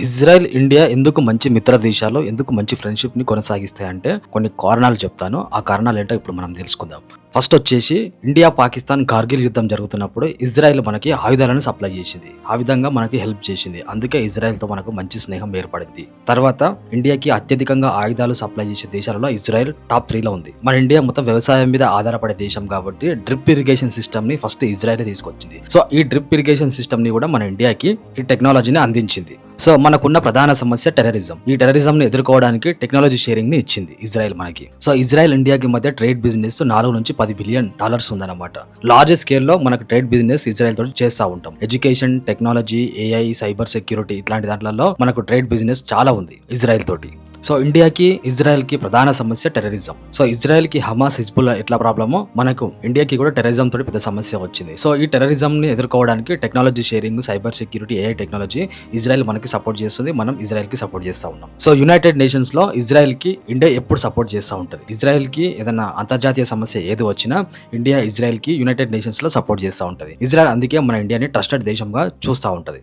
Israel, India ఎందుకు మంచి మిత్ర దేశాలు, ఎందుకు మంచి ఫ్రెండ్‌షిప్‌ని కొనసాగిస్తాయంటే కొన్ని కారణాలు చెప్తాను. ఆ కారణాలేంటో ఇప్పుడు మనం తెలుసుకుందాం. ఫస్ట్ వచ్చేసి ఇండియా, పాకిస్తాన్ కార్గిల్ యుద్ధం జరుగుతున్నప్పుడు ఇజ్రాయెల్ మనకి ఆయుధాలను సప్లై చేసింది. ఆ విధంగా మనకి హెల్ప్ చేసింది. అందుకే ఇజ్రాయెల్‌తో మనకు మంచి స్నేహం ఏర్పడింది. తర్వాత ఇండియాకి అత్యధికంగా ఆయుధాలు సప్లై చేసే దేశాలలో ఇజ్రాయెల్ టాప్ 3లో ఉంది. మన ఇండియా మొత్తం వ్యవసాయం మీద ఆధారపడే దేశం కాబట్టి డ్రిప్ ఇరిగేషన్ సిస్టమ్‌ని ఫస్ట్ ఇజ్రాయెల్ తీసుకొచ్చింది. సో ఈ డ్రిప్ ఇరిగేషన్ సిస్టమ్‌ని కూడా మన ఇండియాకి ఈ టెక్నాలజీని అందించింది. సో మనకున్న ప్రధాన సమస్య టెర్రరిజం. ఈ టెర్రరిజం ని ఎదుర్కోవడానికి టెక్నాలజీ షేరింగ్ ని ఇచ్చింది ఇజ్రాయెల్ మనకి. సో ఇజ్రాయెల్, ఇండియాకి మధ్య ట్రేడ్ బిజినెస్ 4 నుంచి 10 బిలియన్ డాలర్స్ ఉందన్నమాట. లార్జ్ స్కేల్ లో మనకు ట్రేడ్ బిజినెస్ ఇజ్రాయెల్ తోటి చేస్తూ ఉంటాం. Education, technology, AI, cyber security ఇట్లాంటి దాంట్లలో మనకు ట్రేడ్ బిజినెస్ చాలా ఉంది ఇజ్రాయెల్ తోటి. సో ఇండియాకి, ఇజ్రాయెల్ కి ప్రధాన సమస్య టెర్రరిజం. సో ఇజ్రాయెల్ కి హమాస్, హిజ్బుల్లా ఎట్లా ప్రాబ్లమో మనకు ఇండియాకి కూడా టెర్రరిజం తోటి పెద్ద సమస్య వచ్చింది. సో ఈ టెర్రరిజం ని ఎదుర్కోవడానికి technology sharing, cyber security, AI technology Israel మనకి సపోర్ట్ చేస్తుంది. మనం ఇజ్రాయెల్ కి సపోర్ట్ చేస్తూ ఉన్నాం. సో యునైటెడ్ నేషన్స్ లో ఇజ్రాయెల్ కి ఇండియా ఎప్పుడు సపోర్ట్ చేస్తూ ఉంటుంది. ఇజ్రాయెల్ కి ఏదైనా అంతర్జాతీయ సమస్య ఏది వచ్చినా ఇండియా ఇజ్రాయెల్ కి యునైటెడ్ నేషన్స్ లో సపోర్ట్ చేస్తూ ఉంటుంది. ఇజ్రాయెల్ అందుకే మన ఇండియాని ట్రస్టెడ్ దేశంగా చూస్తూ ఉంటుంది.